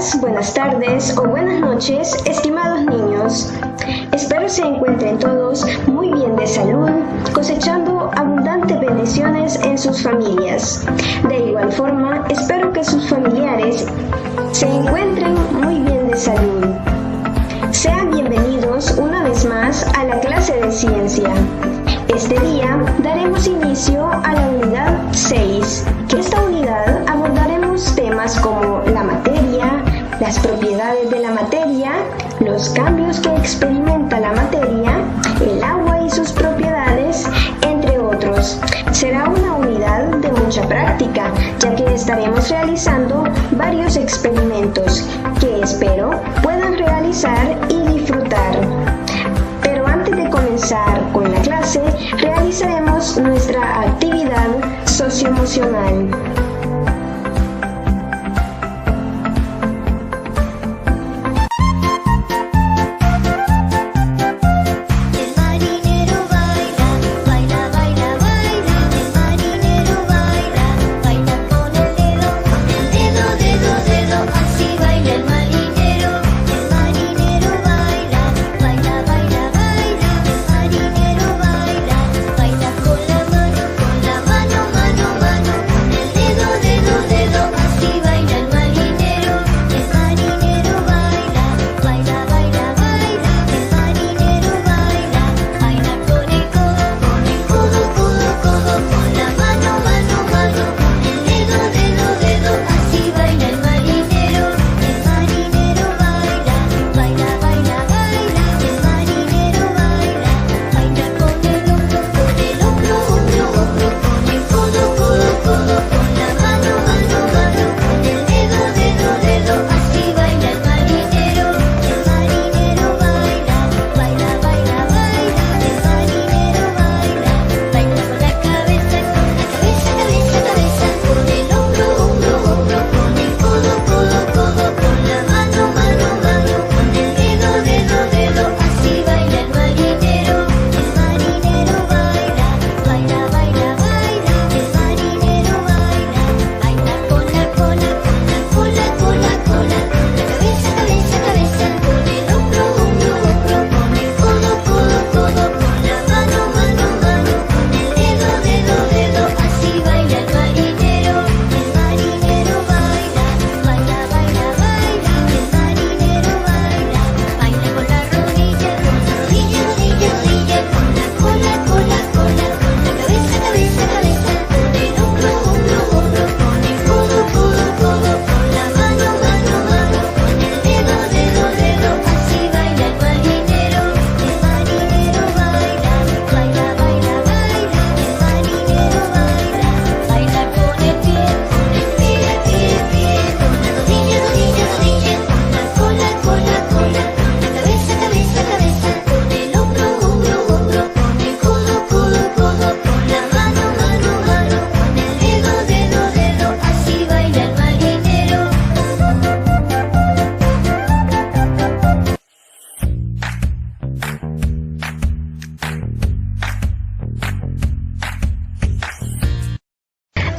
días, buenas tardes o buenas noches, estimados niños. Espero se encuentren todos muy bien de salud, cosechando abundantes bendiciones en sus familias. De igual forma, espero que sus familiares se encuentren muy bien de salud. Sean bienvenidos una vez más a la clase de ciencia. Este día daremos inicio a la unidad 6. En esta unidad abordaremos temas como la materia, las propiedades de la materia, los cambios que experimenta la materia, el agua y sus propiedades, entre otros. Será una unidad de mucha práctica, ya que estaremos realizando varios experimentos que espero puedan realizar y disfrutar. Pero antes de comenzar con la clase, realizaremos nuestra actividad socioemocional.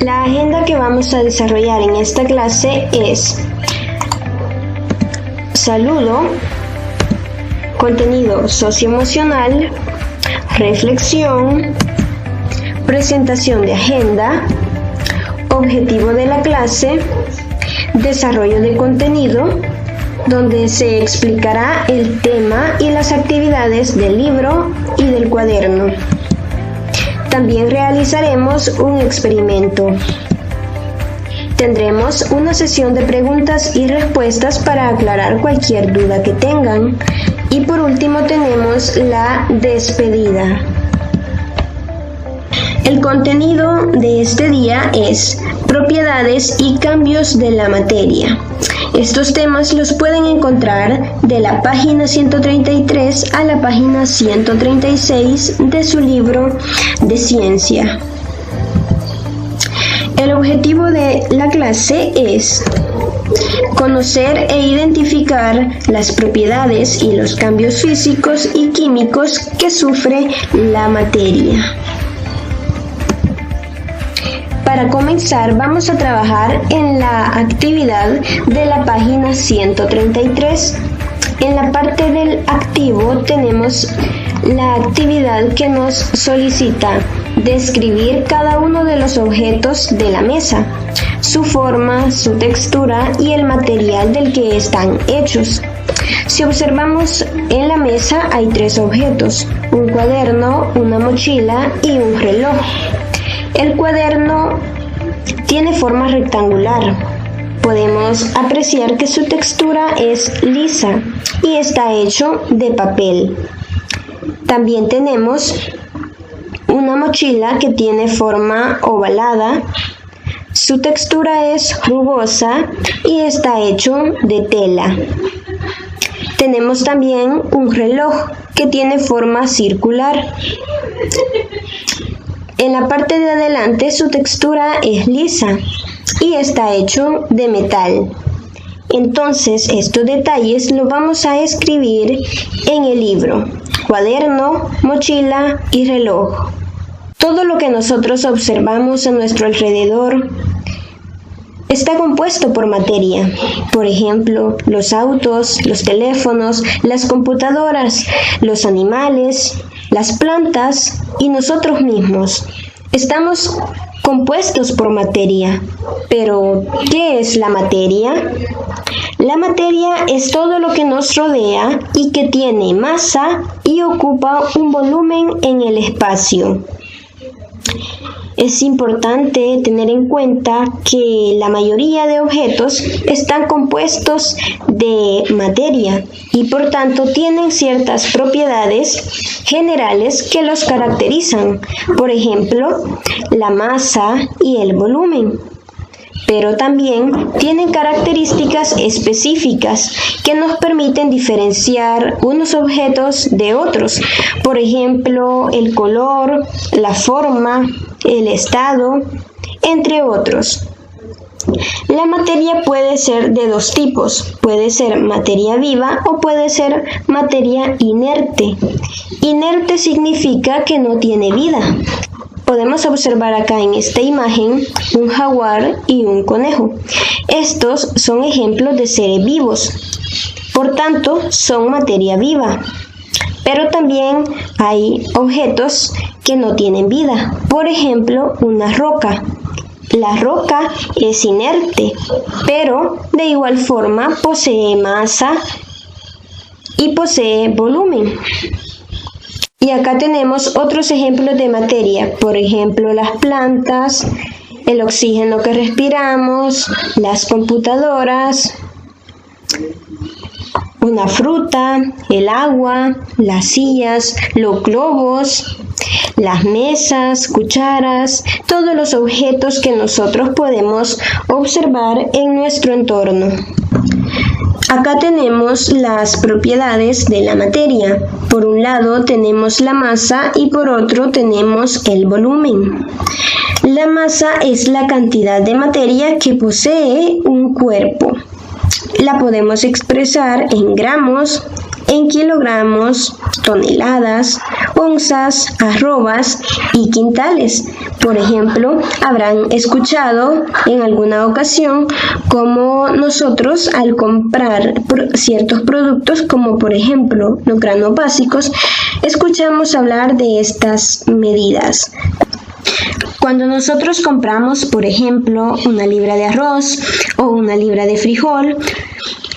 La agenda que vamos a desarrollar en esta clase es saludo, contenido socioemocional, reflexión, presentación de agenda, objetivo de la clase, desarrollo de contenido, donde se explicará el tema y las actividades del libro y del cuaderno. También realizaremos un experimento. Tendremos una sesión de preguntas y respuestas para aclarar cualquier duda que tengan. Y por último tenemos la despedida. El contenido de este día es propiedades y cambios de la materia. Estos temas los pueden encontrar de la página 133 a la página 136 de su libro de ciencia. El objetivo de la clase es conocer e identificar las propiedades y los cambios físicos y químicos que sufre la materia. Para comenzar, vamos a trabajar en la actividad de la página 133. En la parte del activo tenemos la actividad que nos solicita describir cada uno de los objetos de la mesa, su forma, su textura y el material del que están hechos. Si observamos en la mesa hay 3 objetos, un cuaderno, una mochila y un reloj. El cuaderno tiene forma rectangular. Podemos apreciar que su textura es lisa y está hecho de papel. También tenemos una mochila que tiene forma ovalada. Su textura es rugosa y está hecho de tela. Tenemos también un reloj que tiene forma circular. En la parte de adelante su textura es lisa y está hecho de metal. Entonces estos detalles los vamos a escribir en el libro: cuaderno, mochila y reloj. Todo lo que nosotros observamos a nuestro alrededor está compuesto por materia. Por ejemplo, los autos, los teléfonos, las computadoras, los animales, las plantas y nosotros mismos. Estamos compuestos por materia. Pero, ¿qué es la materia? La materia es todo lo que nos rodea y que tiene masa y ocupa un volumen en el espacio. Es importante tener en cuenta que la mayoría de objetos están compuestos de materia y por tanto tienen ciertas propiedades generales que los caracterizan, por ejemplo, la masa y el volumen. Pero también tienen características específicas que nos permiten diferenciar unos objetos de otros. Por ejemplo, el color, la forma, el estado, entre otros. La materia puede ser de 2 tipos. Puede ser materia viva o puede ser materia inerte. Inerte significa que no tiene vida. Podemos observar acá en esta imagen un jaguar y un conejo. Estos son ejemplos de seres vivos, por tanto son materia viva. Pero también hay objetos que no tienen vida, por ejemplo una roca. La roca es inerte, pero de igual forma posee masa y posee volumen. Y acá tenemos otros ejemplos de materia, por ejemplo las plantas, el oxígeno que respiramos, las computadoras, una fruta, el agua, las sillas, los globos, las mesas, cucharas, todos los objetos que nosotros podemos observar en nuestro entorno. Acá tenemos las propiedades de la materia. Por un lado tenemos la masa y por otro tenemos el volumen. La masa es la cantidad de materia que posee un cuerpo. La podemos expresar en gramos, en kilogramos, toneladas, onzas, arrobas y quintales. Por ejemplo, habrán escuchado en alguna ocasión cómo nosotros al comprar ciertos productos, como por ejemplo los granos básicos, escuchamos hablar de estas medidas. Cuando nosotros compramos, por ejemplo, una libra de arroz o una libra de frijol,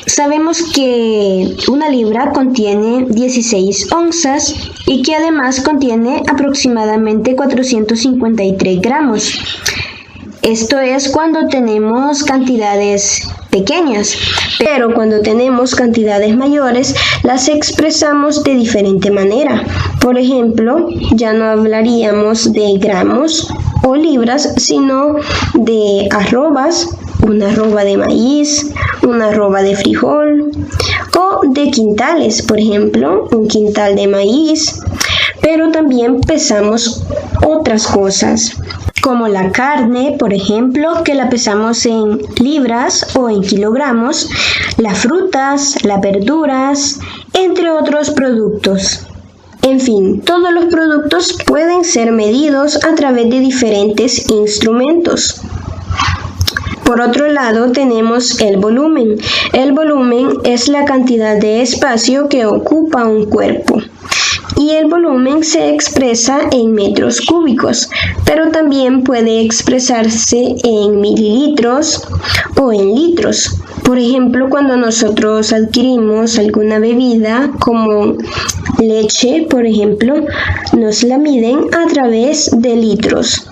sabemos que una libra contiene 16 onzas y que además contiene aproximadamente 453 gramos. Esto es cuando tenemos cantidades pequeñas, pero cuando tenemos cantidades mayores las expresamos de diferente manera. Por ejemplo, ya no hablaríamos de gramos o libras, sino de arrobas, una arroba de maíz, una arroba de frijol, o de quintales, por ejemplo, un quintal de maíz. Pero también pesamos otras cosas, como la carne, por ejemplo, que la pesamos en libras o en kilogramos, las frutas, las verduras, entre otros productos. En fin, todos los productos pueden ser medidos a través de diferentes instrumentos. Por otro lado, tenemos el volumen. El volumen es la cantidad de espacio que ocupa un cuerpo. Y el volumen se expresa en metros cúbicos, pero también puede expresarse en mililitros o en litros. Por ejemplo, cuando nosotros adquirimos alguna bebida como leche, por ejemplo, nos la miden a través de litros.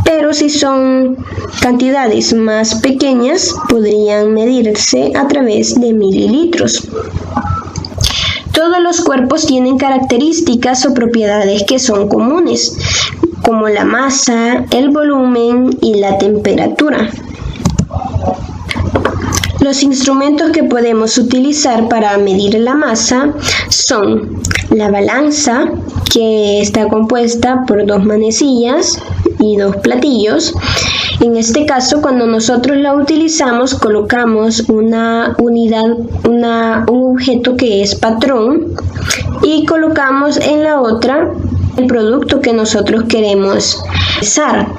Pero si son cantidades más pequeñas, podrían medirse a través de mililitros. Todos los cuerpos tienen características o propiedades que son comunes, como la masa, el volumen y la temperatura. Los instrumentos que podemos utilizar para medir la masa son la balanza, que está compuesta por 2 manecillas y 2 platillos. En este caso, cuando nosotros la utilizamos, colocamos un objeto que es patrón y colocamos en la otra el producto que nosotros queremos pesar.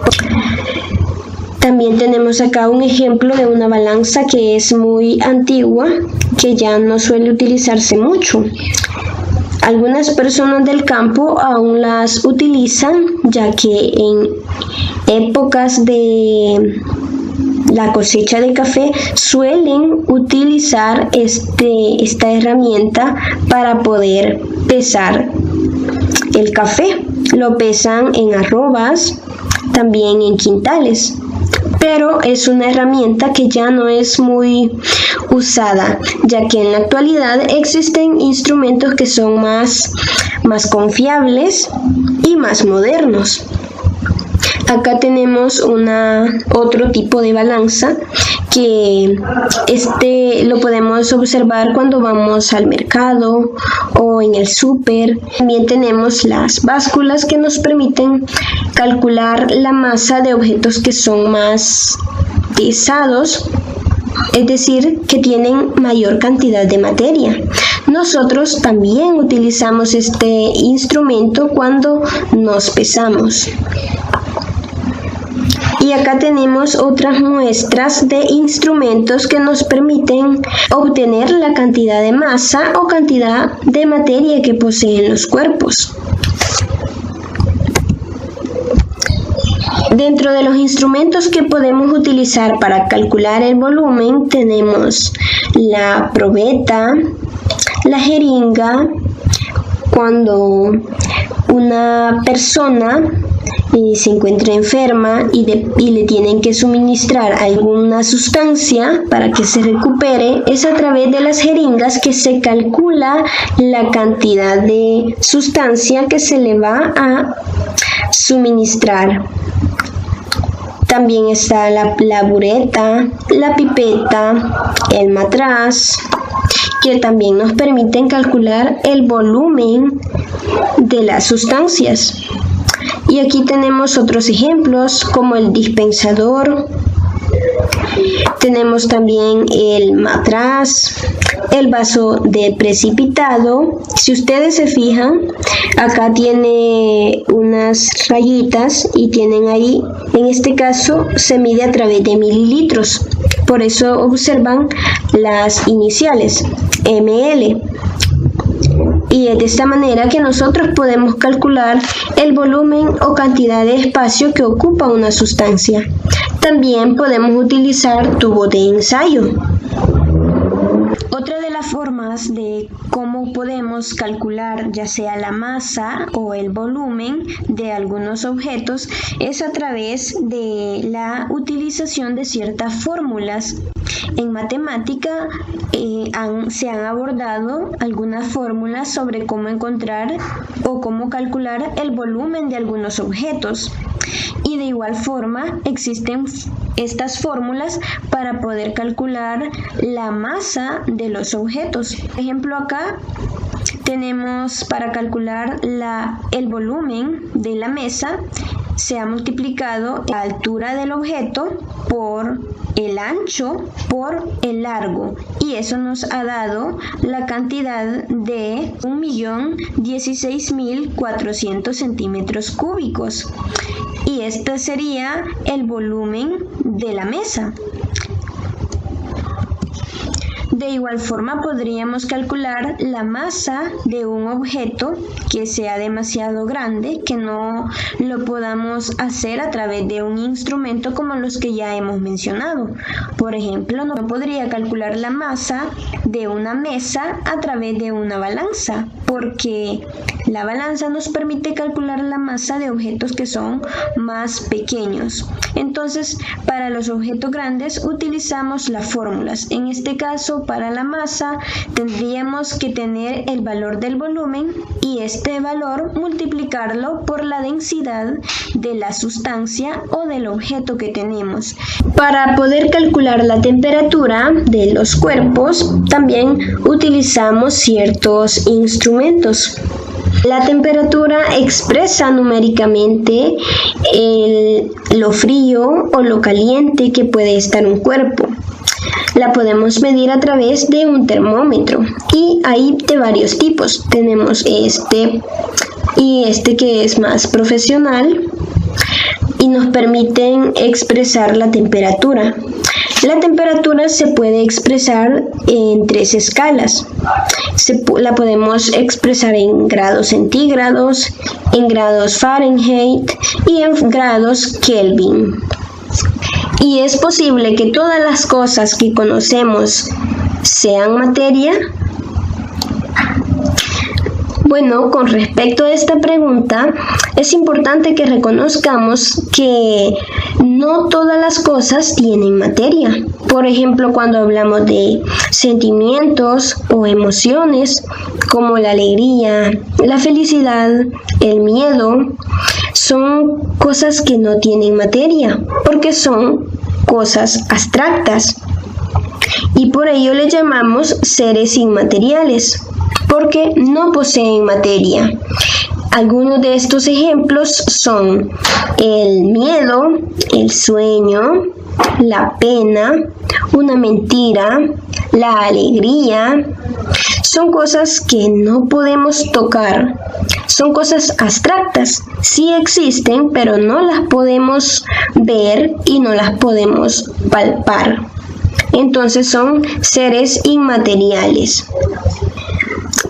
También tenemos acá un ejemplo de una balanza que es muy antigua, que ya no suele utilizarse mucho. Algunas personas del campo aún las utilizan, ya que en épocas de la cosecha de café suelen utilizar esta herramienta para poder pesar el café. Lo pesan en arrobas, también en quintales. Pero es una herramienta que ya no es muy usada, ya que en la actualidad existen instrumentos que son más confiables y más modernos. Acá tenemos otro tipo de balanza que lo podemos observar cuando vamos al mercado o en el súper. También tenemos las básculas que nos permiten calcular la masa de objetos que son más pesados, es decir, que tienen mayor cantidad de materia. Nosotros también utilizamos este instrumento cuando nos pesamos. Y acá tenemos otras muestras de instrumentos que nos permiten obtener la cantidad de masa o cantidad de materia que poseen los cuerpos. Dentro de los instrumentos que podemos utilizar para calcular el volumen tenemos la probeta, la jeringa. Cuando una persona se encuentra enferma y le tienen que suministrar alguna sustancia para que se recupere, es a través de las jeringas que se calcula la cantidad de sustancia que se le va a suministrar. También está la bureta, la pipeta, el matraz, que también nos permiten calcular el volumen de las sustancias. Y aquí tenemos otros ejemplos como el dispensador. Tenemos también el matraz, el vaso de precipitado. Si ustedes se fijan, acá tiene unas rayitas y tienen ahí, en este caso se mide a través de mililitros. Por eso observan las iniciales, ml. Y es de esta manera que nosotros podemos calcular el volumen o cantidad de espacio que ocupa una sustancia. También podemos utilizar tubos de ensayo. Otra de las formas de cómo podemos calcular ya sea la masa o el volumen de algunos objetos es a través de la utilización de ciertas fórmulas. En matemática se han abordado algunas fórmulas sobre cómo encontrar o cómo calcular el volumen de algunos objetos. Y de igual forma existen estas fórmulas para poder calcular la masa de los objetos. Por ejemplo, acá tenemos para calcular el volumen de la mesa, se ha multiplicado la altura del objeto por el ancho por el largo, y eso nos ha dado la cantidad de 1.016.400 centímetros cúbicos, y este sería el volumen de la mesa. De igual forma, podríamos calcular la masa de un objeto que sea demasiado grande, que no lo podamos hacer a través de un instrumento como los que ya hemos mencionado. Por ejemplo, no podría calcular la masa de una mesa a través de una balanza, porque la balanza nos permite calcular la masa de objetos que son más pequeños. Entonces, para los objetos grandes utilizamos las fórmulas. En este caso, para la masa tendríamos que tener el valor del volumen y este valor multiplicarlo por la densidad de la sustancia o del objeto que tenemos. Para poder calcular la temperatura de los cuerpos, también utilizamos ciertos instrumentos. La temperatura expresa numéricamente lo frío o lo caliente que puede estar un cuerpo. La podemos medir a través de un termómetro, y hay de varios tipos. Tenemos este y este que es más profesional y nos permiten expresar la temperatura. La temperatura se puede expresar en 3 escalas. La podemos expresar en grados centígrados, en grados Fahrenheit y en grados Kelvin. ¿Y es posible que todas las cosas que conocemos sean materia? Bueno, con respecto a esta pregunta, es importante que reconozcamos que no todas las cosas tienen materia. Por ejemplo, cuando hablamos de sentimientos o emociones, como la alegría, la felicidad, el miedo, son cosas que no tienen materia, porque son cosas abstractas. Y por ello le llamamos seres inmateriales, porque no poseen materia. Algunos de estos ejemplos son el miedo, el sueño, la pena, una mentira, la alegría. Son cosas que no podemos tocar, son cosas abstractas. Sí existen, pero no las podemos ver y no las podemos palpar. Entonces son seres inmateriales.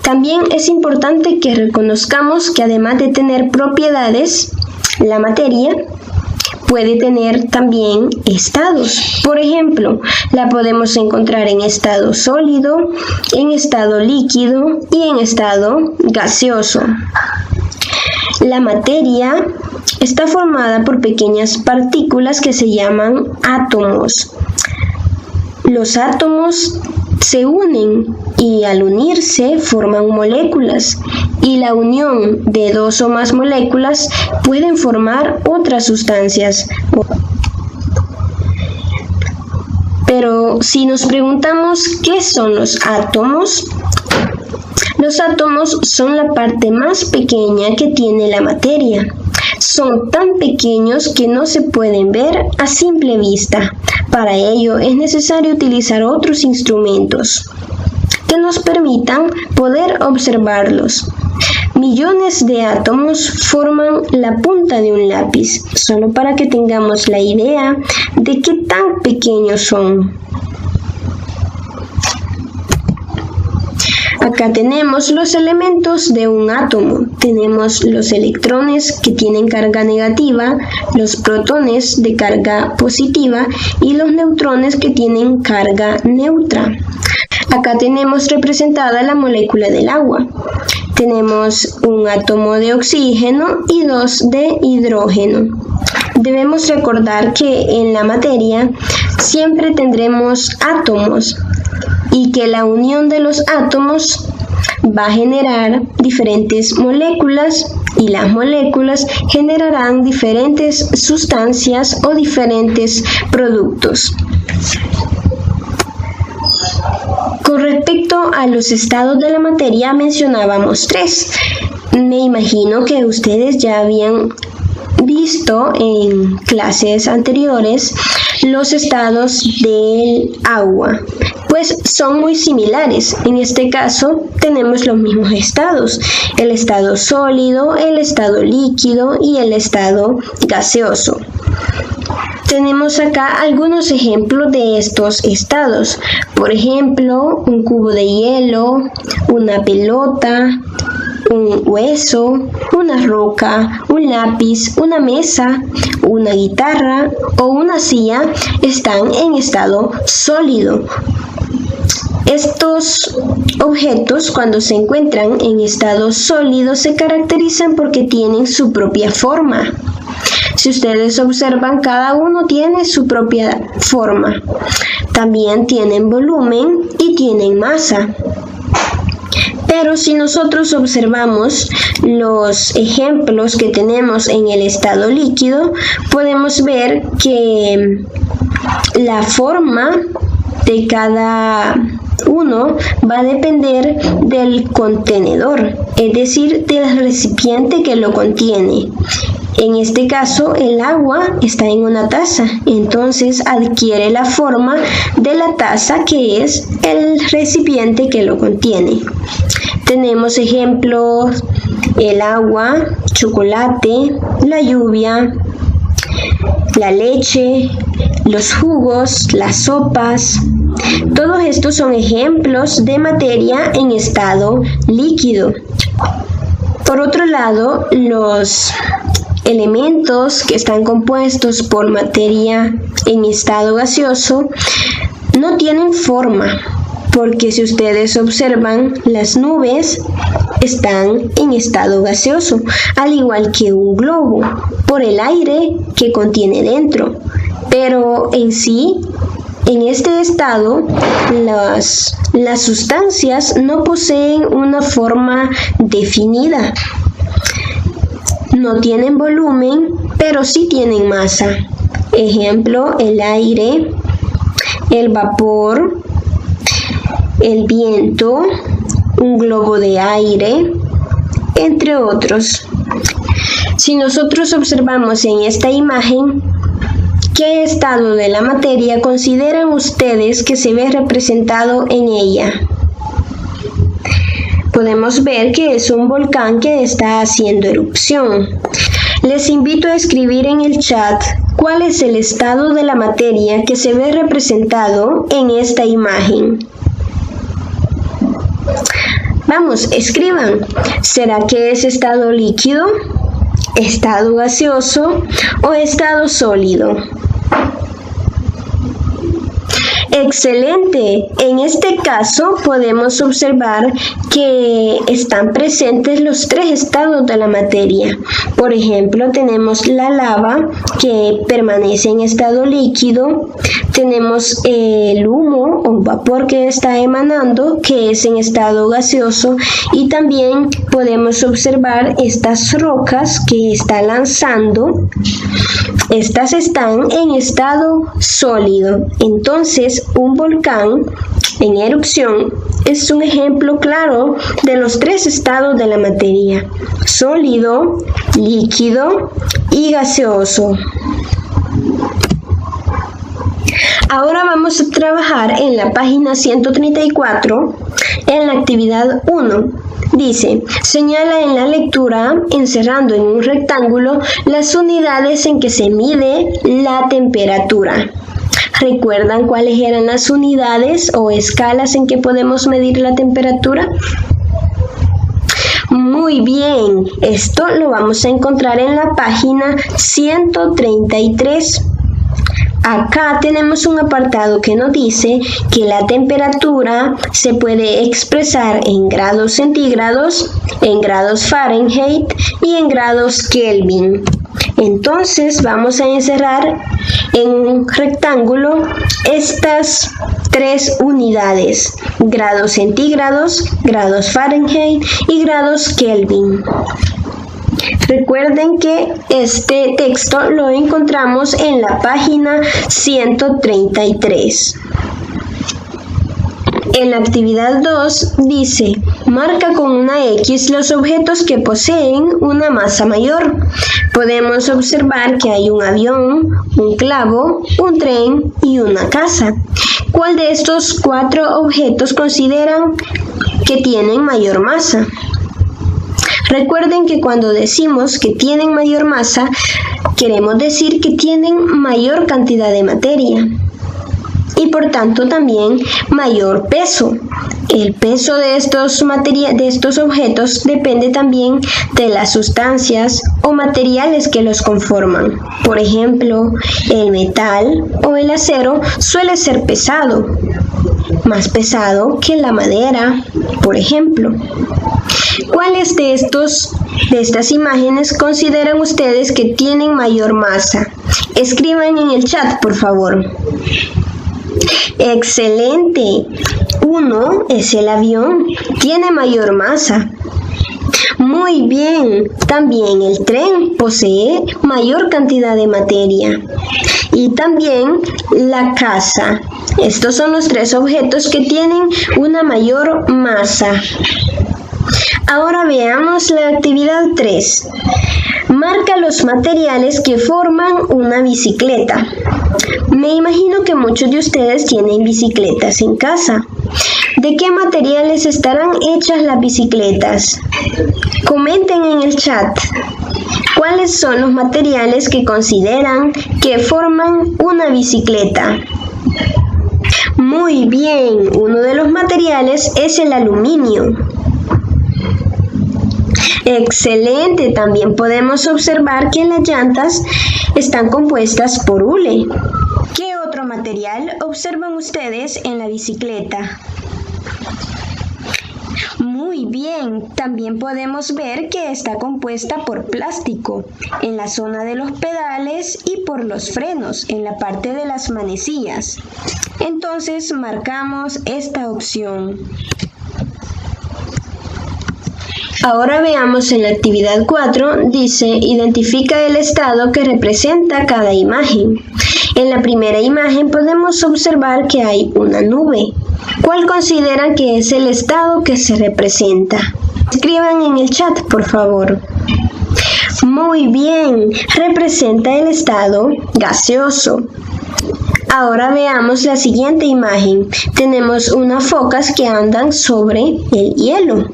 También es importante que reconozcamos que además de tener propiedades, la materia puede tener también estados. Por ejemplo, la podemos encontrar en estado sólido, en estado líquido y en estado gaseoso. La materia está formada por pequeñas partículas que se llaman átomos. Los átomos se unen y al unirse forman moléculas, y la unión de 2 o más moléculas pueden formar otras sustancias. Pero si nos preguntamos ¿qué son los átomos? Los átomos son la parte más pequeña que tiene la materia. Son tan pequeños que no se pueden ver a simple vista. Para ello es necesario utilizar otros instrumentos que nos permitan poder observarlos. Millones de átomos forman la punta de un lápiz, solo para que tengamos la idea de qué tan pequeños son. Acá tenemos los elementos de un átomo. Tenemos los electrones que tienen carga negativa, los protones de carga positiva y los neutrones que tienen carga neutra. Acá tenemos representada la molécula del agua. Tenemos un átomo de oxígeno y 2 de hidrógeno. Debemos recordar que en la materia siempre tendremos átomos y que la unión de los átomos va a generar diferentes moléculas y las moléculas generarán diferentes sustancias o diferentes productos. Con respecto a los estados de la materia mencionábamos 3. Me imagino que ustedes ya habían visto en clases anteriores los estados del agua, pues son muy similares. En este caso tenemos los mismos estados: el estado sólido, el estado líquido y el estado gaseoso. Tenemos acá algunos ejemplos de estos estados. Por ejemplo, un cubo de hielo, una pelota, un hueso, una roca, un lápiz, una mesa, una guitarra o una silla están en estado sólido. Estos objetos, cuando se encuentran en estado sólido, se caracterizan porque tienen su propia forma. Si ustedes observan, cada uno tiene su propia forma. También tienen volumen y tienen masa. Pero si nosotros observamos los ejemplos que tenemos en el estado líquido, podemos ver que la forma de cada uno va a depender del contenedor, es decir, del recipiente que lo contiene. En este caso, el agua está en una taza, entonces adquiere la forma de la taza, que es el recipiente que lo contiene. Tenemos ejemplos: el agua, chocolate, la lluvia, la leche, los jugos, las sopas. Todos estos son ejemplos de materia en estado líquido. Por otro lado, los elementos que están compuestos por materia en estado gaseoso no tienen forma, porque si ustedes observan, las nubes están en estado gaseoso, al igual que un globo, por el aire que contiene dentro. Pero en sí, en este estado, las sustancias no poseen una forma definida. No tienen volumen, pero sí tienen masa. Ejemplo: el aire, el vapor, el viento, un globo de aire, entre otros. Si nosotros observamos en esta imagen, ¿qué estado de la materia consideran ustedes que se ve representado en ella? Podemos ver que es un volcán que está haciendo erupción. Les invito a escribir en el chat cuál es el estado de la materia que se ve representado en esta imagen. Vamos, escriban. ¿Será que es estado líquido, estado gaseoso o estado sólido? Excelente. En este caso podemos observar que están presentes los tres estados de la materia. Por ejemplo, tenemos la lava, que permanece en estado líquido. Tenemos el humo o vapor que está emanando, que es en estado gaseoso. Y también podemos observar estas rocas que está lanzando. Estas están en estado sólido. Entonces, un volcán en erupción es un ejemplo claro de los tres estados de la materia: sólido, líquido y gaseoso. Ahora vamos a trabajar en la página 134, en la actividad 1. Dice: señala en la lectura, encerrando en un rectángulo, las unidades en que se mide la temperatura. ¿Recuerdan cuáles eran las unidades o escalas en que podemos medir la temperatura? Muy bien, esto lo vamos a encontrar en la página 133. Acá tenemos un apartado que nos dice que la temperatura se puede expresar en grados centígrados, en grados Fahrenheit y en grados Kelvin. Entonces vamos a encerrar en un rectángulo estas tres unidades: grados centígrados, grados Fahrenheit y grados Kelvin. Recuerden que este texto lo encontramos en la página 133. En la actividad 2 dice, marca con una X los objetos que poseen una masa mayor. Podemos observar que hay un avión, un clavo, un tren y una casa. ¿Cuál de estos 4 objetos consideran que tienen mayor masa? Recuerden que cuando decimos que tienen mayor masa, queremos decir que tienen mayor cantidad de materia y por tanto también mayor peso. El peso de estos objetos depende también de las sustancias o materiales que los conforman. Por ejemplo, el metal o el acero suele ser pesado, más pesado que la madera, por ejemplo. ¿Cuáles de estas imágenes consideran ustedes que tienen mayor masa? Escriban en el chat, por favor. ¡Excelente! 1 es el avión, tiene mayor masa. Muy bien, también el tren posee mayor cantidad de materia. Y también la casa. Estos son los 3 objetos que tienen una mayor masa. Ahora veamos la actividad 3. Marca los materiales que forman una bicicleta. Me imagino que muchos de ustedes tienen bicicletas en casa. ¿De qué materiales estarán hechas las bicicletas? Comenten en el chat. ¿Cuáles son los materiales que consideran que forman una bicicleta? Muy bien, uno de los materiales es el aluminio. Excelente, también podemos observar que las llantas están compuestas por hule. ¿Qué otro material observan ustedes en la bicicleta? Muy bien, también podemos ver que está compuesta por plástico en la zona de los pedales y por los frenos en la parte de las manecillas. Entonces marcamos esta opción. Ahora veamos en la actividad 4, dice, identifica el estado que representa cada imagen. En la primera imagen podemos observar que hay una nube. ¿Cuál consideran que es el estado que se representa? Escriban en el chat, por favor. Muy bien, representa el estado gaseoso. Ahora veamos la siguiente imagen. Tenemos unas focas que andan sobre el hielo.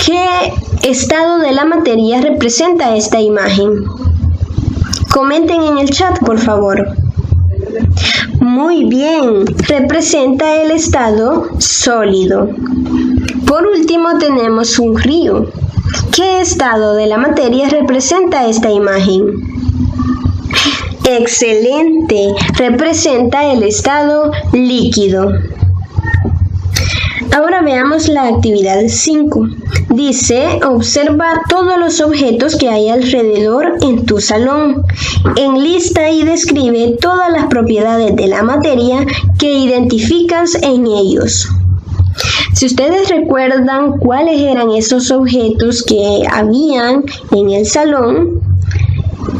¿Qué estado de la materia representa esta imagen? Comenten en el chat, por favor. Muy bien, representa el estado sólido. Por último tenemos un río. ¿Qué estado de la materia representa esta imagen? Excelente, representa el estado líquido. Ahora veamos la actividad 5. Dice, observa todos los objetos que hay alrededor en tu salón. Enlista y describe todas las propiedades de la materia que identificas en ellos. Si ustedes recuerdan cuáles eran esos objetos que habían en el salón,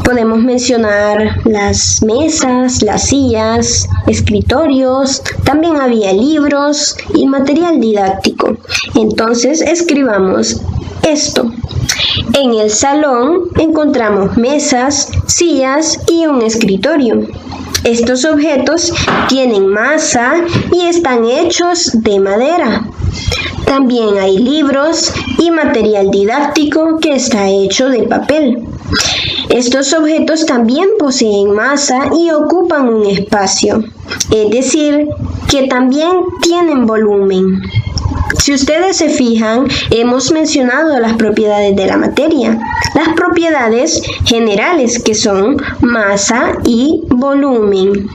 podemos mencionar las mesas, las sillas, escritorios, también había libros y material didáctico. Entonces escribamos esto. En el salón encontramos mesas, sillas y un escritorio. Estos objetos tienen masa y están hechos de madera. También hay libros y material didáctico que está hecho de papel. Estos objetos también poseen masa y ocupan un espacio, es decir, que también tienen volumen. Si ustedes se fijan, hemos mencionado las propiedades de la materia, las propiedades generales que son masa y volumen.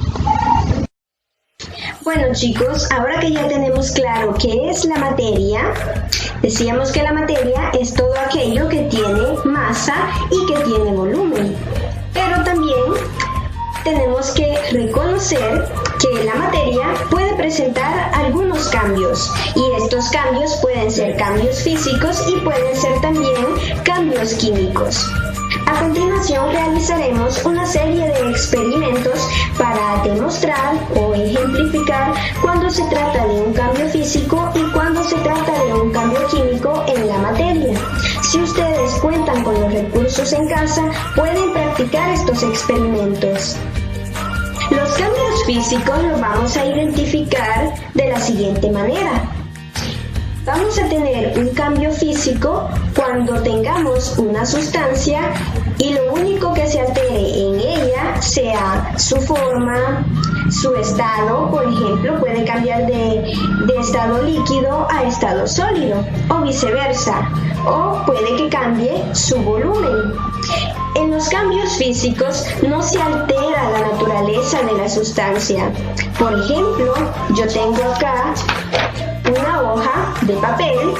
Bueno chicos, ahora que ya tenemos claro qué es la materia, decíamos que la materia es todo aquello que tiene masa y que tiene volumen. Pero también tenemos que reconocer que la materia puede presentar algunos cambios y estos cambios pueden ser cambios físicos y pueden ser también cambios químicos. A continuación realizaremos una serie de experimentos para demostrar o ejemplificar cuando se trata en casa pueden practicar estos experimentos. Los cambios físicos los vamos a identificar de la siguiente manera. Vamos a tener un cambio físico cuando tengamos una sustancia y lo único que se altere en ella sea su forma, su estado. Por ejemplo, puede cambiar de estado líquido a estado sólido o viceversa, o puede que cambie su volumen. En los cambios físicos no se altera la naturaleza de la sustancia. Por ejemplo, yo tengo acá una hoja de papel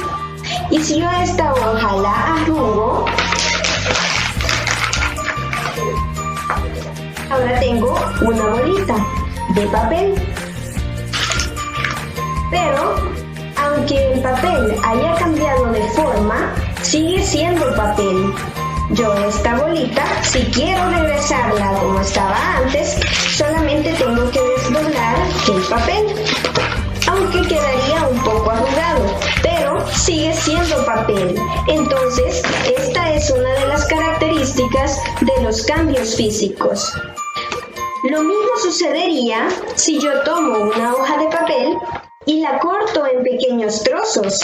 y si yo esta hoja la arrugo, ahora tengo una bolita de papel. Pero aunque el papel haya cambiado de forma, sigue siendo papel. Yo esta bolita, si quiero regresarla como estaba antes, solamente tengo que desdoblar el papel. Aunque quedaría un poco arrugado, pero sigue siendo papel. Entonces, esta es una de las características de los cambios físicos. Lo mismo sucedería si yo tomo una hoja de papel y la corto en pequeños trozos.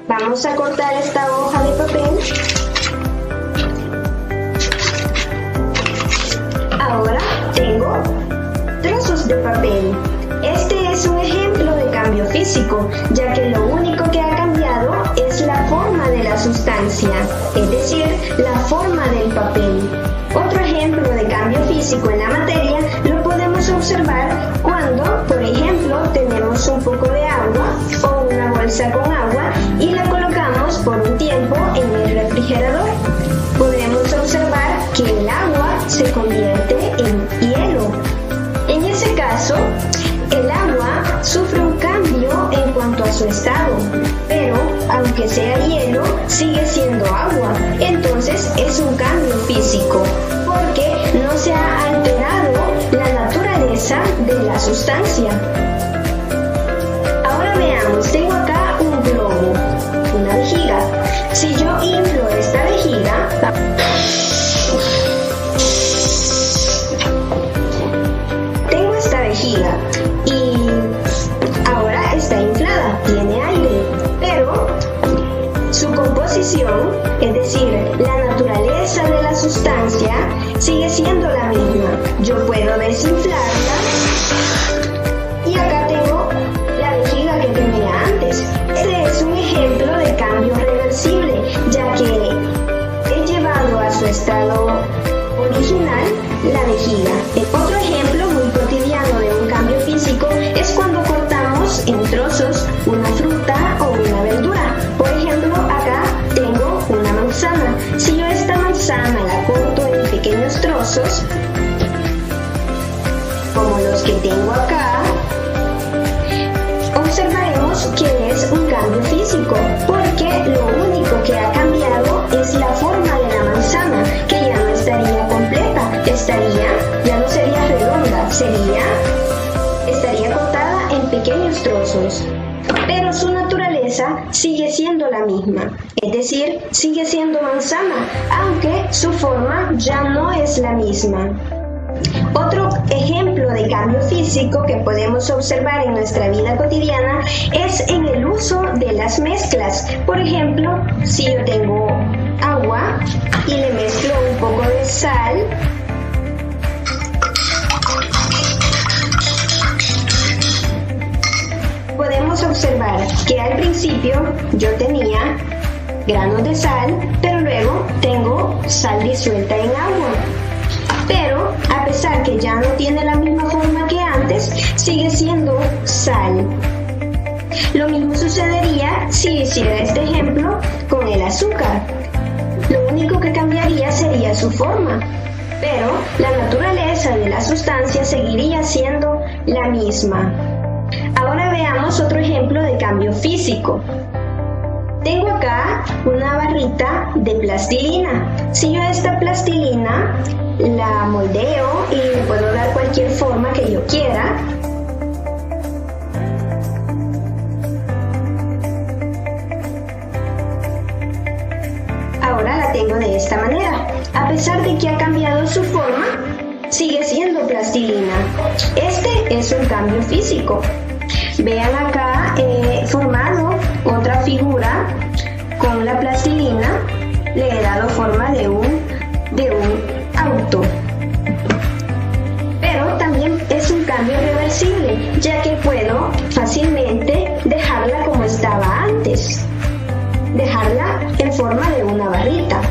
Vamos a cortar esta hoja de papel. Ahora tengo trozos de papel. Este es un ejemplo de cambio físico, ya que lo único que ha cambiado es la forma de la sustancia, es decir, la forma del papel. Otro ejemplo de cambio físico en la materia lo podemos observar cuando, por ejemplo, tenemos un poco de agua o una bolsa con agua y la colocamos por un tiempo en el refrigerador. Podemos observar que el agua se convierte en hielo. En ese caso, el agua sufre un cambio en cuanto a su estado, pero aunque sea hielo, sigue siendo agua. Entonces es un cambio físico, porque no se ha alterado la naturaleza de la sustancia. Ahora veamos, tengo acá un globo, una vejiga. Si yo inflo esta vejiga, tengo esta vejiga y ahora está inflada, tiene aire, pero su composición, es decir, la naturaleza de la sustancia, sigue siendo la misma. Yo puedo desinflarla y acá tengo la vejiga que tenía antes. Este es un ejemplo de cambio reversible, ya que he llevado a su estado original la vejiga. Otro ejemplo muy cotidiano de un cambio físico es cuando cortamos en trozos una fruta o una verdura. Por ejemplo, acá tengo una manzana. Si yo esta manzana la corto en pequeños trozos, como los que tengo acá, observaremos que es un cambio físico, porque lo único que ha cambiado es la forma de la manzana, que ya no estaría completa, ya no sería redonda, estaría cortada en pequeños trozos. Pero su naturaleza sigue siendo la misma, es decir, sigue siendo manzana, aunque su forma ya no es la misma. Otro ejemplo de cambio físico que podemos observar en nuestra vida cotidiana es en el uso de las mezclas. Por ejemplo, si yo tengo agua y le mezclo un poco de sal, podemos observar que al principio yo tenía granos de sal, pero luego tengo sal disuelta en agua. Pero a pesar que ya no tiene la misma forma que antes, sigue siendo sal. Lo mismo sucedería si hiciera este ejemplo con el azúcar. Lo único que cambiaría sería su forma, pero la naturaleza de la sustancia seguiría siendo la misma. Ahora veamos otro ejemplo de cambio físico. Tengo acá una barrita de plastilina. Si yo a esta plastilina la moldeo y le puedo dar cualquier forma que yo quiera, ahora la tengo a pesar de que ha cambiado su forma, sigue siendo plastilina. Este es un cambio físico. Vean acá, he formado otra figura con la plastilina, le he dado forma de un auto. Pero también es un cambio reversible, ya que puedo fácilmente dejarla como estaba antes, dejarla en forma de una barrita.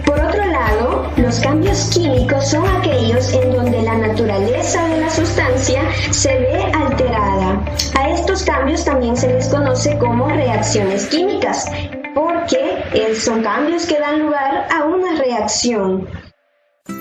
Por otro lado, los cambios químicos son aquellos en donde la naturaleza de la sustancia se ve alterada. A estos cambios también se les conoce como reacciones químicas, porque son cambios que dan lugar a una reacción.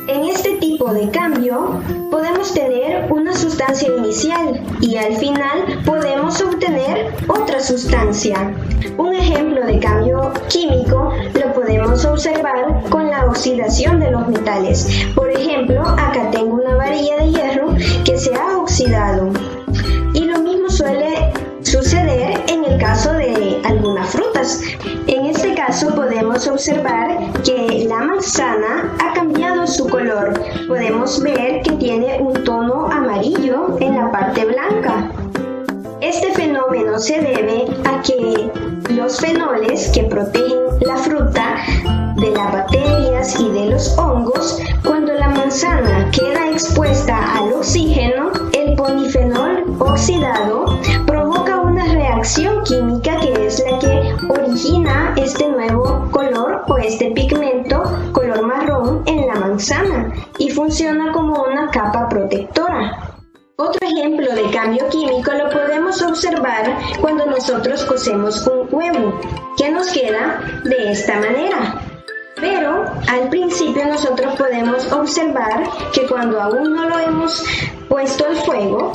En este tipo de cambio podemos tener una sustancia inicial y al final podemos obtener otra sustancia. Un ejemplo de cambio químico lo podemos observar con la oxidación de los metales. Por ejemplo, acá tengo una varilla de hierro que se ha oxidado. Y lo mismo suele suceder en el caso de algunas frutas. En este caso podemos observar que la manzana ha cambiado su color. Podemos ver que tiene un tono amarillo en la parte blanca. Este fenómeno se debe a que los fenoles que protegen la fruta de las bacterias y de los hongos, cuando la manzana queda expuesta al oxígeno, el polifenol oxidado provoca una reacción química que es la que origina este nuevo color o este pigmento color marrón en la manzana y funciona como una capa protectora. Otro ejemplo de cambio químico lo podemos observar cuando nosotros cocemos un huevo, que nos queda de esta manera. Pero al principio nosotros podemos observar que cuando aún no lo hemos puesto al fuego,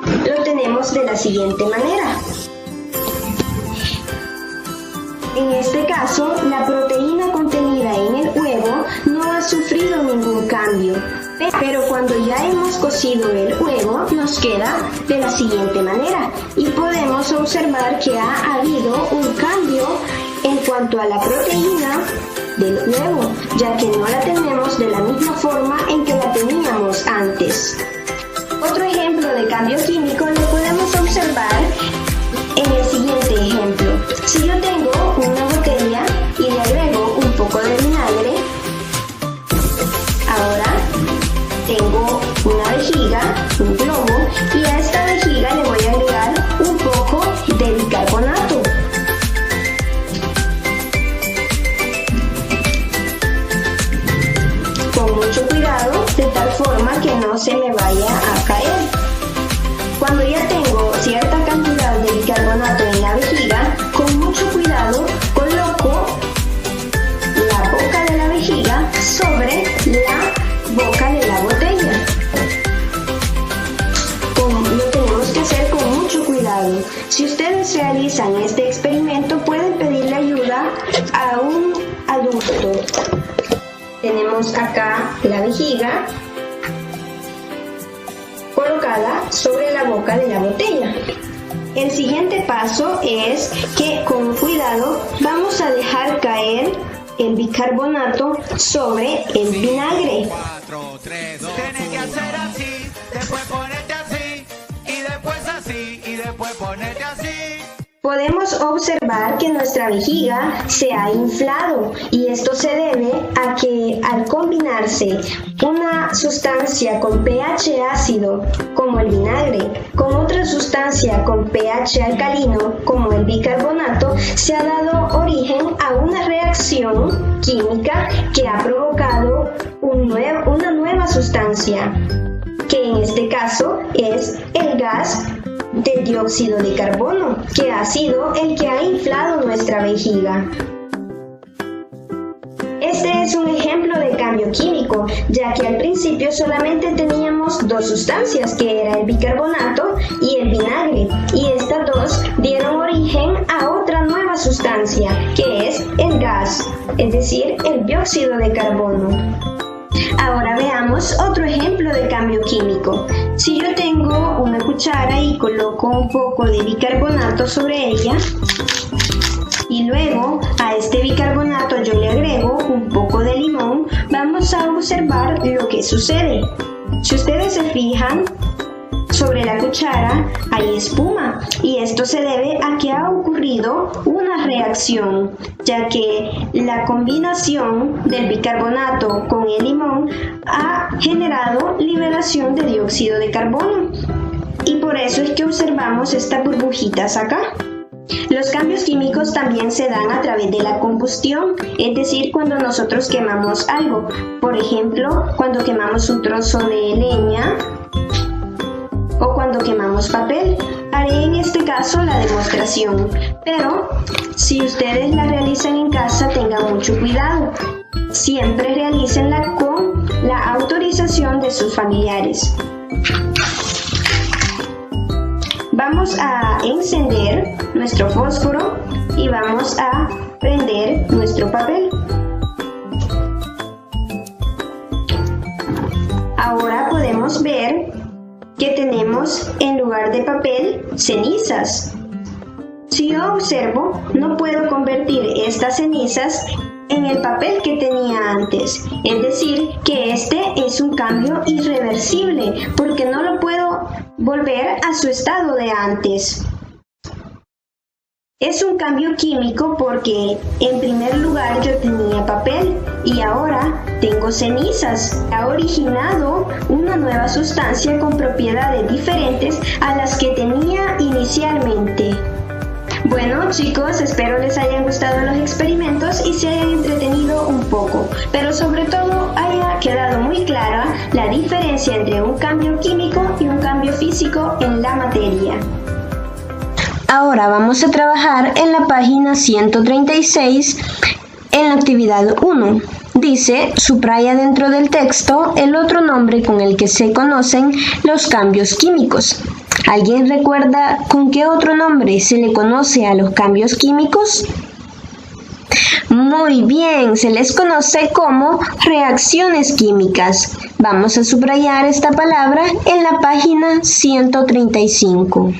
lo tenemos de la siguiente manera. En este caso, la proteína contenida en el huevo no ha sufrido ningún cambio, pero cuando ya hemos cocido el huevo nos queda de la siguiente manera y podemos observar que ha habido un cambio en cuanto a la proteína del huevo, ya que no la tenemos de la misma forma en que la teníamos antes. Otro ejemplo de cambio químico lo podemos observar en el siguiente ejemplo. Si yo tengo una botella y le agrego un poco de vinagre, ahora tengo una vejiga, un globo, y a esta vejiga le voy a agregar un poco de bicarbonato. Con mucho cuidado, de tal forma que no se me vaya a caer. Cuando ya tengo cierta cantidad de bicarbonato en la vejiga, con mucho cuidado coloco la boca de la vejiga sobre la boca de la botella. Lo tenemos que hacer con mucho cuidado. Si ustedes realizan este experimento, pueden pedirle ayuda a un adulto. Tenemos acá la vejiga colocada sobre la boca de la botella. El siguiente paso es que con cuidado vamos a dejar caer el bicarbonato sobre el vinagre. 4, 3, 2, tienes que hacer así, después ponerte así, y después así, y después ponerte así. Podemos observar que nuestra vejiga se ha inflado y esto se debe a que al combinarse una sustancia con pH ácido como el vinagre con otra sustancia con pH alcalino como el bicarbonato, se ha dado origen a una reacción química que ha provocado una nueva sustancia, que en este caso es el gas de dióxido de carbono, que ha sido el que ha inflado nuestra vejiga. Este es un ejemplo de cambio químico, ya que al principio solamente teníamos dos sustancias, que era el bicarbonato y el vinagre, y estas dos dieron origen a otra nueva sustancia, que es el gas, es decir, el dióxido de carbono. Ahora veamos otro ejemplo de cambio químico. Si yo tengo una cuchara y coloco un poco de bicarbonato sobre ella y luego a este bicarbonato yo le agrego un poco de limón, vamos a observar lo que sucede. Si ustedes se fijan, sobre la cuchara hay espuma y esto se debe a que ha ocurrido una reacción, ya que la combinación del bicarbonato con el limón ha generado liberación de dióxido de carbono y por eso es que observamos estas burbujitas acá. Los cambios químicos también se dan a través de la combustión, es decir, cuando nosotros quemamos algo. Por ejemplo, cuando quemamos un trozo de leña o cuando quemamos papel. Haré en este caso la demostración, pero si ustedes la realizan en casa tengan mucho cuidado. Siempre realícenla con la autorización de sus familiares. Vamos a encender nuestro fósforo y vamos a prender nuestro papel. Ahora podemos ver que tenemos en lugar de papel cenizas. Si yo observo, no puedo convertir estas cenizas en el papel que tenía antes. Es decir, que este es un cambio irreversible porque no lo puedo volver a su estado de antes. Es un cambio químico porque en primer lugar yo tenía papel y ahora tengo cenizas. Ha originado una nueva sustancia con propiedades diferentes a las que tenía inicialmente. Bueno chicos, espero les hayan gustado los experimentos y se hayan entretenido un poco, pero sobre todo haya quedado muy clara la diferencia entre un cambio químico y un cambio físico en la materia. Ahora vamos a trabajar en la página 136 en la actividad 1. Dice, subraya dentro del texto el otro nombre con el que se conocen los cambios químicos. ¿Alguien recuerda con qué otro nombre se le conoce a los cambios químicos? Muy bien, se les conoce como reacciones químicas. Vamos a subrayar esta palabra en la página 135.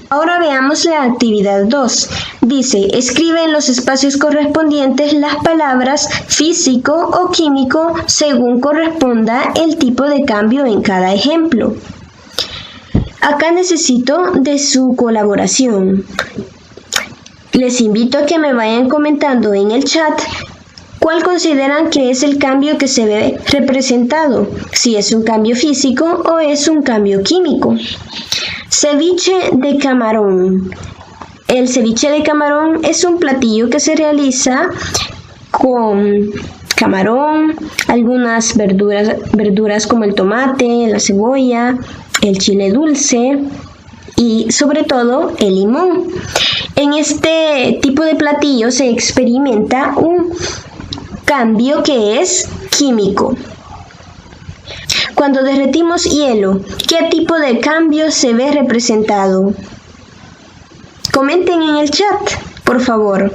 Ahora veamos la actividad 2. Dice, escribe en los espacios correspondientes las palabras físico o químico según corresponda el tipo de cambio en cada ejemplo. Acá necesito de su colaboración. Les invito a que me vayan comentando en el chat cuál consideran que es el cambio que se ve representado, si es un cambio físico o es un cambio químico. Ceviche de camarón. El ceviche de camarón es un platillo que se realiza con camarón, algunas verduras como el tomate, la cebolla, el chile dulce y sobre todo el limón. En este tipo de platillo se experimenta un cambio que es químico. Cuando derretimos hielo, ¿qué tipo de cambio se ve representado? Comenten en el chat, por favor.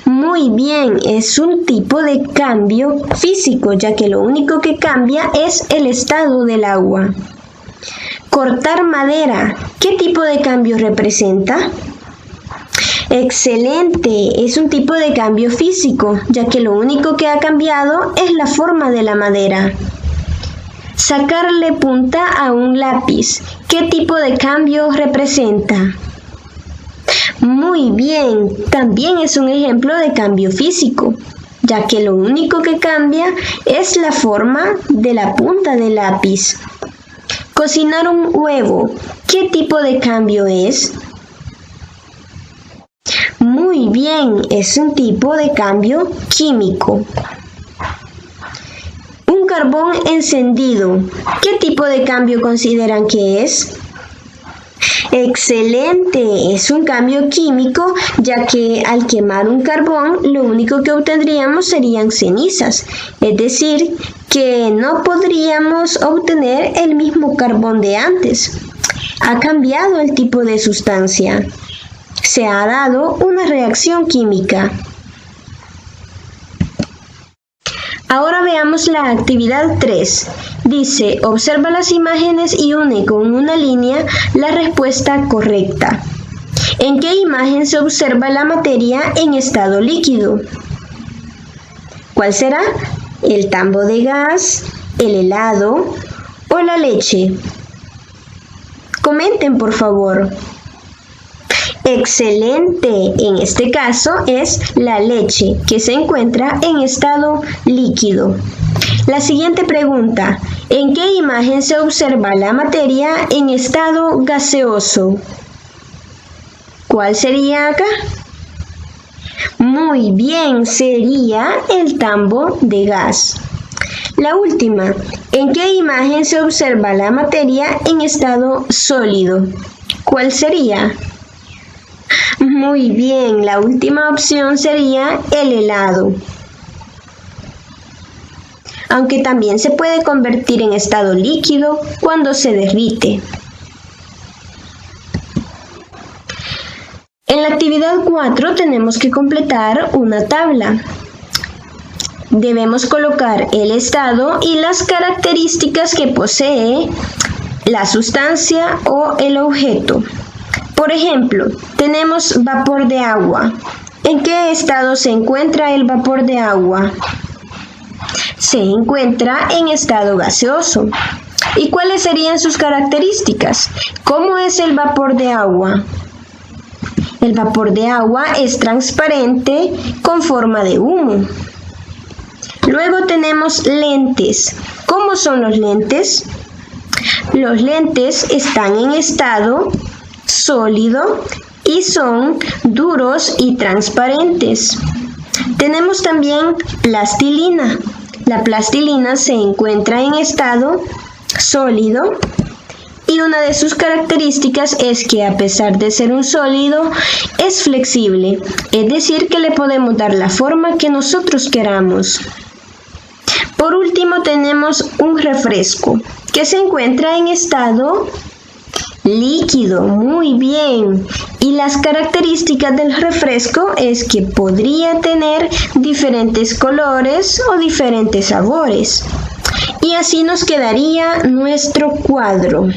Muy bien, es un tipo de cambio físico, ya que lo único que cambia es el estado del agua. Cortar madera, ¿qué tipo de cambio representa? Excelente, es un tipo de cambio físico, ya que lo único que ha cambiado es la forma de la madera. Sacarle punta a un lápiz, ¿qué tipo de cambio representa? Muy bien, también es un ejemplo de cambio físico, ya que lo único que cambia es la forma de la punta del lápiz. Cocinar un huevo, ¿qué tipo de cambio es? Muy bien, es un tipo de cambio químico. Un carbón encendido, ¿qué tipo de cambio consideran que es? Excelente, es un cambio químico, ya que al quemar un carbón lo único que obtendríamos serían cenizas, es decir, que no podríamos obtener el mismo carbón de antes. Ha cambiado el tipo de sustancia. Se ha dado una reacción química. Ahora veamos la actividad 3. Dice, observa las imágenes y une con una línea la respuesta correcta. ¿En qué imagen se observa la materia en estado líquido? ¿Cuál será? ¿El tambo de gas, el helado o la leche? Comenten, por favor. Excelente. En este caso es la leche, que se encuentra en estado líquido. La siguiente pregunta. ¿En qué imagen se observa la materia en estado gaseoso? ¿Cuál sería acá? Muy bien, sería el tambo de gas. La última. ¿En qué imagen se observa la materia en estado sólido? ¿Cuál sería? Muy bien, la última opción sería el helado. Aunque también se puede convertir en estado líquido cuando se derrite. En la actividad 4 tenemos que completar una tabla. Debemos colocar el estado y las características que posee la sustancia o el objeto. Por ejemplo, tenemos vapor de agua. ¿En qué estado se encuentra el vapor de agua? Se encuentra en estado gaseoso. ¿Y cuáles serían sus características? ¿Cómo es el vapor de agua? El vapor de agua es transparente con forma de humo. Luego tenemos lentes. ¿Cómo son los lentes? Los lentes están en estado sólido y son duros y transparentes. Tenemos también plastilina. La plastilina se encuentra en estado sólido y una de sus características es que a pesar de ser un sólido, es flexible, es decir, que le podemos dar la forma que nosotros queramos. Por último tenemos un refresco que se encuentra en estado líquido. Muy bien. Y las características del refresco es que podría tener diferentes colores o diferentes sabores. Y así nos quedaría nuestro cuadro.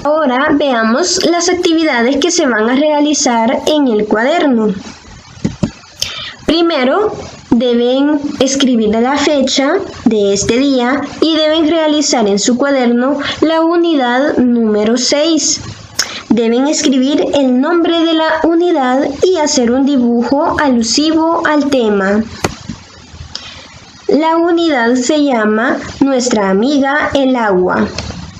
Ahora veamos las actividades que se van a realizar en el cuaderno. Primero, deben escribir la fecha de este día y deben realizar en su cuaderno la unidad número 6. Deben escribir el nombre de la unidad y hacer un dibujo alusivo al tema. La unidad se llama Nuestra amiga el agua.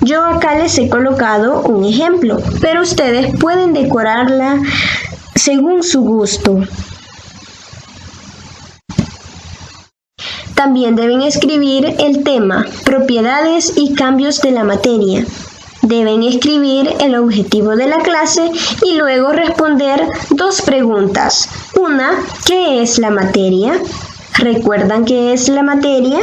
Yo acá les he colocado un ejemplo, pero ustedes pueden decorarla según su gusto. También deben escribir el tema, propiedades y cambios de la materia. Deben escribir el objetivo de la clase y luego responder 2 preguntas. Una, ¿qué es la materia? ¿Recuerdan qué es la materia?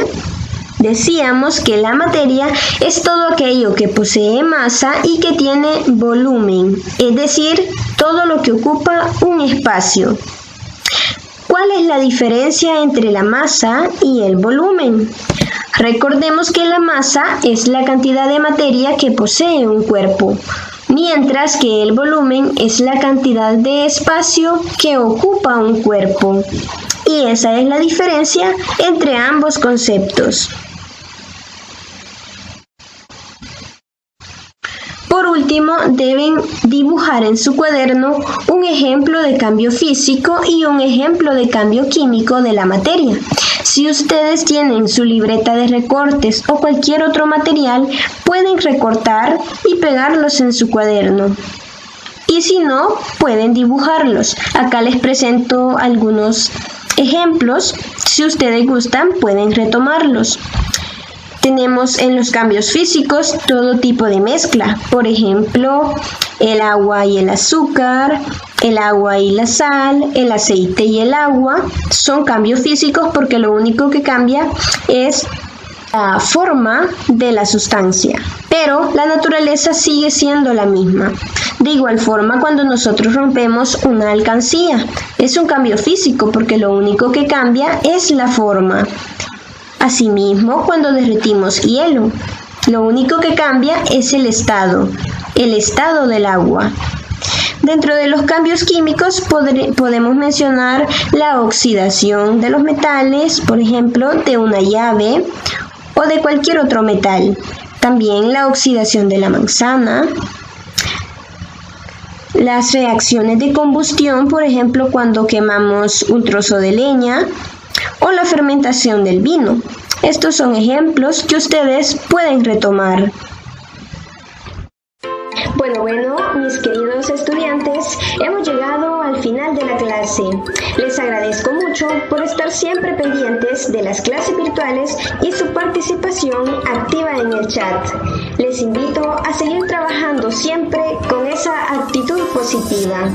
Decíamos que la materia es todo aquello que posee masa y que tiene volumen, es decir, todo lo que ocupa un espacio. ¿Cuál es la diferencia entre la masa y el volumen? Recordemos que la masa es la cantidad de materia que posee un cuerpo, mientras que el volumen es la cantidad de espacio que ocupa un cuerpo. Y esa es la diferencia entre ambos conceptos. Por último, deben dibujar en su cuaderno un ejemplo de cambio físico y un ejemplo de cambio químico de la materia. Si ustedes tienen su libreta de recortes o cualquier otro material, pueden recortar y pegarlos en su cuaderno. Y si no, pueden dibujarlos. Acá les presento algunos ejemplos. Si ustedes gustan, pueden retomarlos. Tenemos en los cambios físicos todo tipo de mezcla, por ejemplo, el agua y el azúcar, el agua y la sal, el aceite y el agua. Son cambios físicos porque lo único que cambia es la forma de la sustancia, pero la naturaleza sigue siendo la misma. De igual forma, cuando nosotros rompemos una alcancía, es un cambio físico porque lo único que cambia es la forma. Asimismo, cuando derretimos hielo, lo único que cambia es el estado del agua. Dentro de los cambios químicos podemos mencionar la oxidación de los metales, por ejemplo, de una llave o de cualquier otro metal. También la oxidación de la manzana. Las reacciones de combustión, por ejemplo, cuando quemamos un trozo de leña, o la fermentación del vino. Estos son ejemplos que ustedes pueden retomar. Bueno, mis queridos estudiantes, hemos llegado al final de la clase. Les agradezco mucho por estar siempre pendientes de las clases virtuales y su participación activa en el chat. Les invito a seguir trabajando siempre con esa actitud positiva.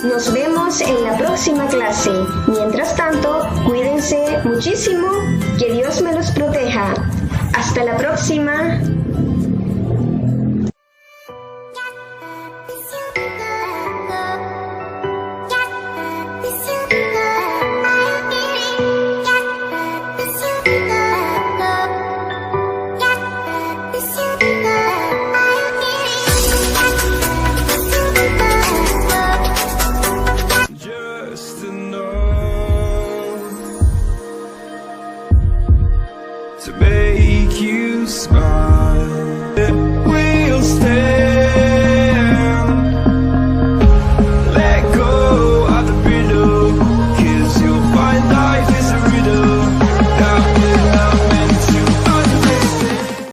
Nos vemos en la próxima clase. Mientras tanto, cuídense muchísimo. Que Dios me los proteja. Hasta la próxima.